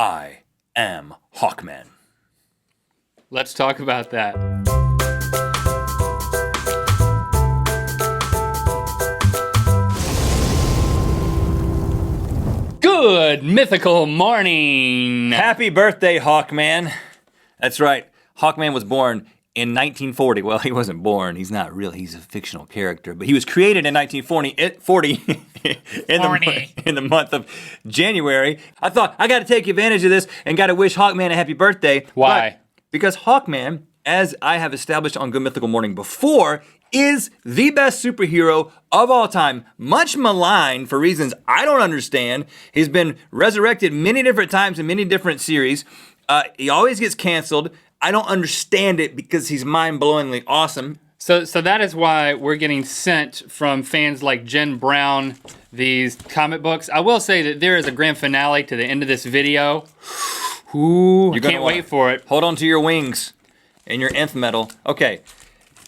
I am Hawkman. Let's talk about that. Good mythical morning. Happy birthday, Hawkman. That's right. Hawkman was born in 1940. Well, he wasn't born. He's not real. He's a fictional character. But he was created in 1940 in the month of January. I thought, I got to take advantage of this and got to wish Hawkman a happy birthday. Why? Because Hawkman, as I have established on Good Mythical Morning before, is the best superhero of all time. Much maligned for reasons I don't understand. He's been resurrected many different times in many different series. He always gets canceled. I don't understand it because he's mind-blowingly awesome. So that is why we're getting sent from fans like Jen Brown these comic books. I will say that there is a grand finale to the end of this video. Ooh, I can't wait for it. Hold on to your wings and your nth metal. Okay,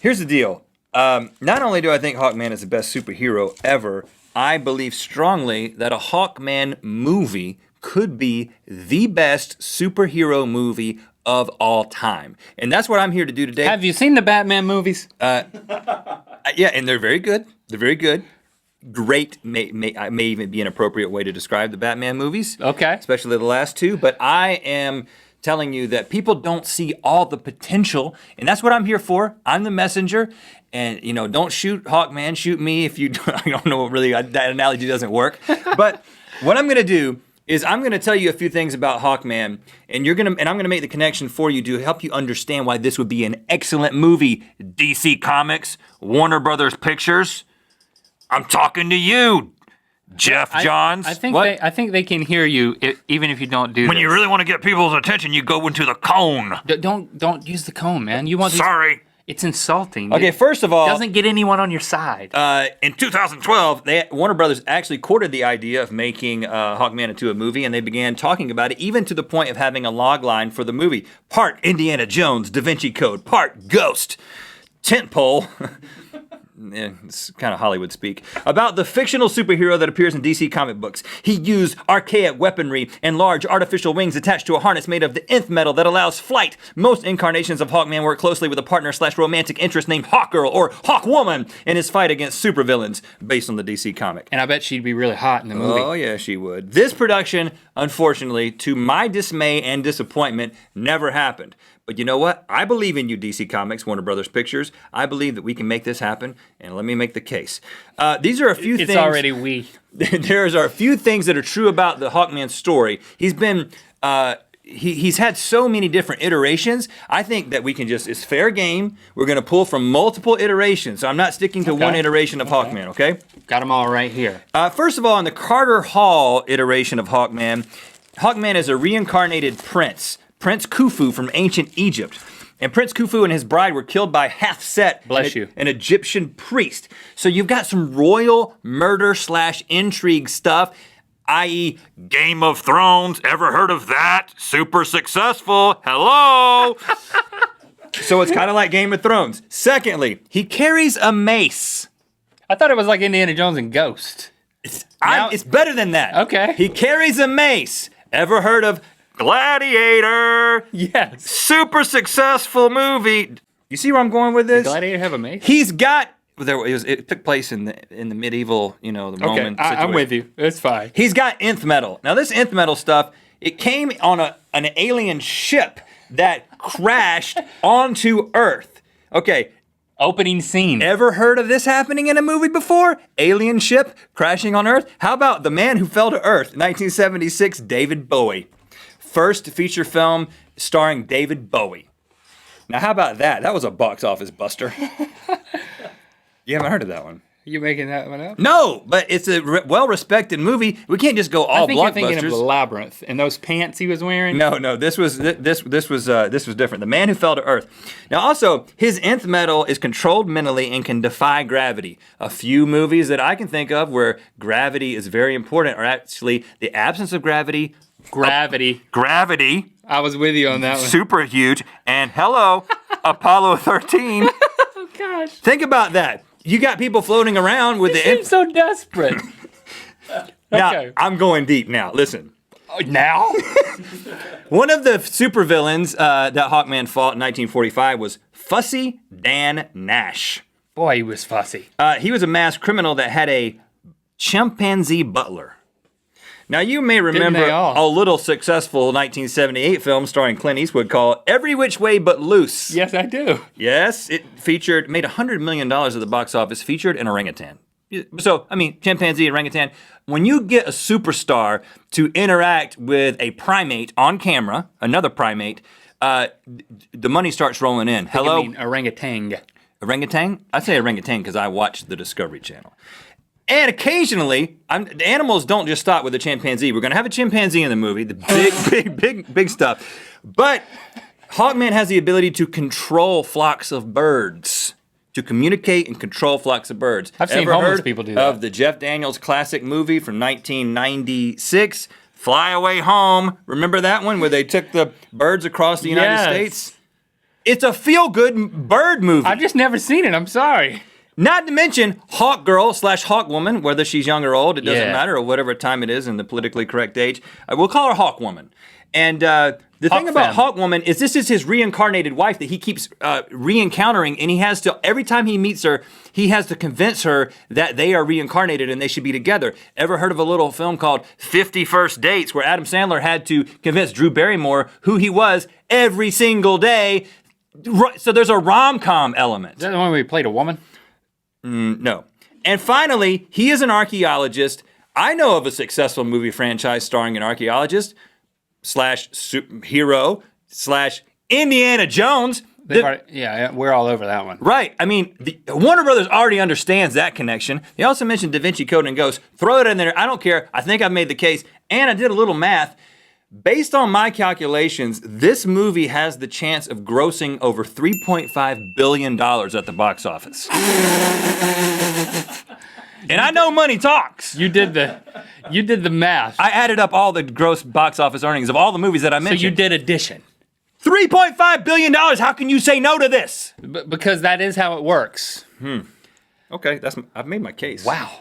here's the deal. Not only do I think Hawkman is the best superhero ever, I believe strongly that a Hawkman movie could be the best superhero movie of all time. And that's what I'm here to do today. Have you seen the Batman movies? Yeah, and they're very good. They're very good. Great may even be an appropriate way to describe the Batman movies. Okay. Especially the last two. But I am telling you that people don't see all the potential, and that's what I'm here for. I'm the messenger, and don't shoot Hawkman, shoot me if you I don't know, really, that analogy doesn't work. But what I'm gonna do is I'm gonna tell you a few things about Hawkman, and I'm gonna make the connection for you to help you understand why this would be an excellent movie. DC Comics, Warner Brothers Pictures, I'm talking to you, Jeff Johns. I think they can hear you even if you don't do When you really want to get people's attention, you go into the cone. Don't use the cone, man. Sorry. It's insulting. Okay, first of all, it doesn't get anyone on your side. In 2012, Warner Brothers actually courted the idea of making Hawkman into a movie, and they began talking about it, even to the point of having a log line for the movie. Part Indiana Jones, Da Vinci Code, part Ghost, tentpole. Yeah, it's kind of Hollywood speak, about the fictional superhero that appears in DC comic books. He used archaic weaponry and large artificial wings attached to a harness made of the nth metal that allows flight. Most incarnations of Hawkman work closely with a partner/romantic interest named Hawkgirl or Hawkwoman in his fight against supervillains based on the DC comic. And I bet she'd be really hot in the movie. Oh yeah, she would. This production, unfortunately, to my dismay and disappointment, never happened. But you know what? I believe in you, DC Comics, Warner Brothers Pictures. I believe that we can make this happen, and let me make the case. These are a few things. It's already we. There's a few things that are true about the Hawkman story. He's been, he's had so many different iterations. I think that we can it's fair game. We're going to pull from multiple iterations. So I'm not sticking to one iteration of Hawkman, okay? Got them all right here. First of all, in the Carter Hall iteration of Hawkman, Hawkman is a reincarnated prince. Prince Khufu from ancient Egypt. And Prince Khufu and his bride were killed by Hafset, an Egyptian priest. So you've got some royal murder/intrigue stuff, i.e. Game of Thrones. Ever heard of that? Super successful. Hello. So it's kind of like Game of Thrones. Secondly, he carries a mace. I thought it was like Indiana Jones and Ghost. It's better than that. Okay. He carries a mace. Ever heard of Gladiator? Yes. Super successful movie. You see where I'm going with this? Did Gladiator have a mace? He's got. It took place in the medieval, the Roman situation. I'm with you. It's fine. He's got nth metal. Now this nth metal stuff, it came on an alien ship that crashed onto Earth. Okay. Opening scene. Ever heard of this happening in a movie before? Alien ship crashing on Earth? How about The Man Who Fell to Earth, 1976, David Bowie. First feature film starring David Bowie. Now, how about that? That was a box office buster. You haven't heard of that one? You making that one up? No, but it's a well-respected movie. We can't just go all blockbusters. I think you're thinking of The Labyrinth and those pants he was wearing. No, this was different. The Man Who Fell to Earth. Now, also, his nth metal is controlled mentally and can defy gravity. A few movies that I can think of where gravity is very important are actually The Absence of Gravity. Gravity. I was with you on that one. Super huge. And hello, Apollo 13. Oh, gosh. Think about that. You got people floating around with you seem so desperate. Now, I'm going deep now. Listen. Now? One of the supervillains that Hawkman fought in 1945 was Fussy Dan Nash. Boy, he was fussy. He was a masked criminal that had a chimpanzee butler. Now, you may remember a little successful 1978 film starring Clint Eastwood called Every Which Way But Loose. Yes, I do. Yes, it made $100 million at the box office, featured an orangutan. So, I mean, chimpanzee, orangutan. When you get a superstar to interact with a primate on camera, another primate, the money starts rolling in. Hello? You mean orangutan. Orangutan? I say orangutan because I watch the Discovery Channel. And occasionally, the animals don't just stop with the chimpanzee. We're going to have a chimpanzee in the movie, the big stuff. But Hawkman has the ability to control flocks of birds, to communicate and control flocks of birds. I've seen homeless people do that. Of the Jeff Daniels classic movie from 1996, Fly Away Home. Remember that one where they took the birds across the United States? It's a feel-good bird movie. I've just never seen it. I'm sorry. Not to mention Hawk Girl / Hawk Woman, whether she's young or old, it doesn't matter, or whatever time it is in the politically correct age. We'll call her Hawk Woman. And the thing about Hawk Woman is this is his reincarnated wife that he keeps re-encountering, and he has to, every time he meets her, he has to convince her that they are reincarnated and they should be together. Ever heard of a little film called 50 First Dates, where Adam Sandler had to convince Drew Barrymore who he was every single day? So there's a rom-com element. Is that the one where he played a woman? No. And finally, he is an archaeologist. I know of a successful movie franchise starring an archaeologist / superhero / Indiana Jones. We're all over that one. Right. I mean, Warner Brothers already understands that connection. They also mentioned Da Vinci Code and goes, throw it in there. I don't care. I think I've made the case. And I did a little math. Based on my calculations, this movie has the chance of grossing over $3.5 billion at the box office. And I know money talks. You did the math. I added up all the gross box office earnings of all the movies that I mentioned. So you did addition. $3.5 billion. How can you say no to this? Because that is how it works. Okay, I've made my case. Wow.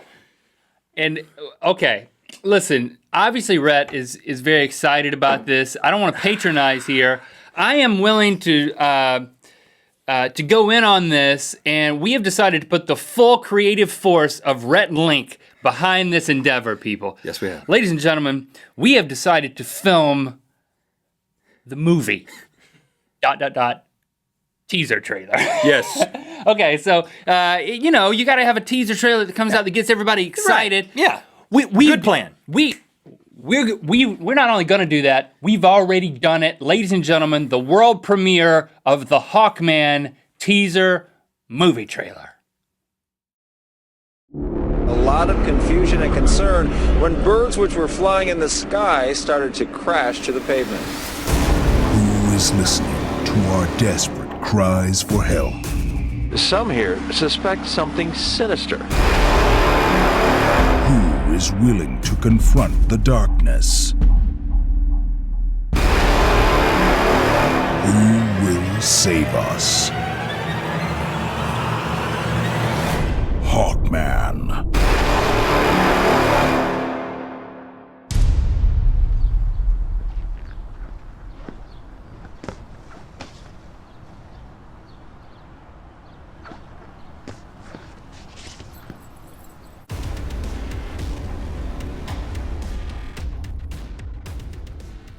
And okay, listen. Obviously, Rhett is very excited about this. I don't want to patronize here. I am willing to go in on this, and we have decided to put the full creative force of Rhett Link behind this endeavor, people. Yes, we have. Ladies and gentlemen, we have decided to film the movie. ... teaser trailer. Yes. Okay, so you got to have a teaser trailer that comes out that gets everybody excited. Right. Yeah. Good plan. We're not only going to do that, we've already done it. Ladies and gentlemen, the world premiere of the Hawkman teaser movie trailer. A lot of confusion and concern when birds which were flying in the sky started to crash to the pavement. Who is listening to our desperate cries for help? Some here suspect something sinister. Who is willing to confront the darkness? Who will save us? Hawkman.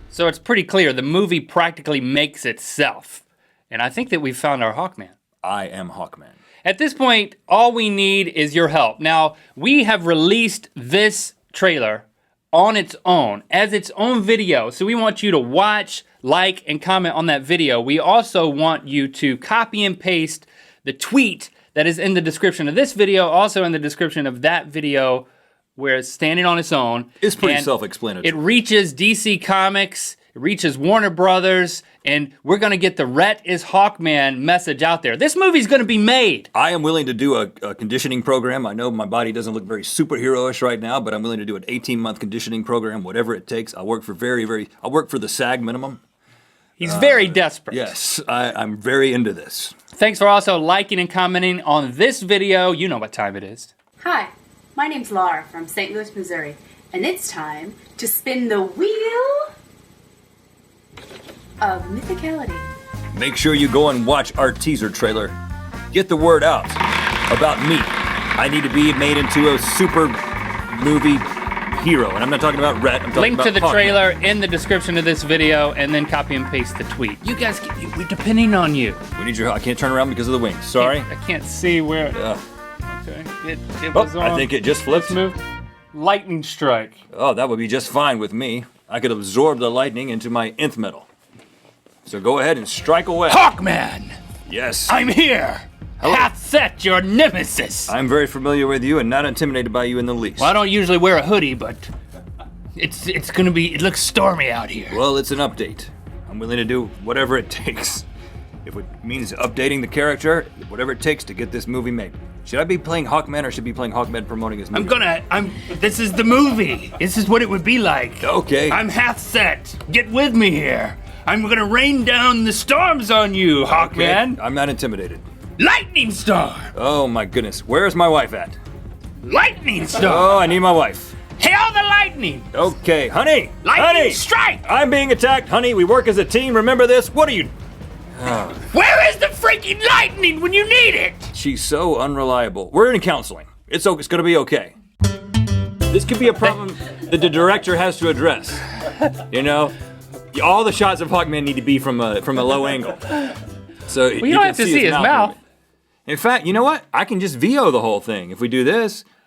So it's pretty clear the movie practically makes itself. And I think that we've found our Hawkman. I am Hawkman. At this point, all we need is your help. Now, we have released this trailer on its own, as its own video. So we want you to watch, like, and comment on that video. We also want you to copy and paste the tweet that is in the description of this video, also in the description of that video, where it's standing on its own. It's pretty self-explanatory. It reaches DC Comics, it reaches Warner Brothers, and we're gonna get the Rhett is Hawkman message out there. This movie's gonna be made. I am willing to do a conditioning program. I know my body doesn't look very superhero-ish right now, but I'm willing to do an 18-month conditioning program, whatever it takes. I'll work for I'll work for the SAG minimum. He's very desperate. Yes, I'm very into this. Thanks for also liking and commenting on this video. You know what time it is. Hi, my name's Laura from St. Louis, Missouri. And it's time to spin the wheel of Mythicality. Make sure you go and watch our teaser trailer. Get the word out about me. I need to be made into a super movie hero. And I'm not talking about Rhett, I'm talking Link about to the Hawkman. trailer in the description of this video, and then copy and paste the tweet. You guys, we're depending on you. We need your help. I can't turn around because of the wings. Sorry. I can't see where. Okay. It was on. I think it just flipped. Move. Lightning strike. Oh, that would be just fine with me. I could absorb the lightning into my nth metal. So go ahead and strike away. Hawkman! Yes. I'm here! Hello. Hath set your nemesis! I'm very familiar with you and not intimidated by you in the least. Well, I don't usually wear a hoodie, but it's gonna be, it looks stormy out here. Well, it's an update. I'm willing to do whatever it takes. If it means updating the character, whatever it takes to get this movie made. Should I be playing Hawkman or should I be playing Hawkman promoting his movie? This is the movie. This is what it would be like. Okay. I'm half set. Get with me here. I'm gonna rain down the storms on you, Hawkman. Okay. I'm not intimidated. Lightning storm. Oh my goodness. Where's my wife at? Lightning storm. Oh, I need my wife. Hail the lightning. Okay, honey. Lightning honey, strike. I'm being attacked, honey. We work as a team. Remember this? What are you? Where is the freaking lightning when you need it? She's so unreliable. We're in counseling. It's gonna be okay. This could be a problem that the director has to address. You know, all the shots of Hawkman need to be from a low angle. So you don't have to see his mouth. In fact, you know what? I can just VO the whole thing. If we do this,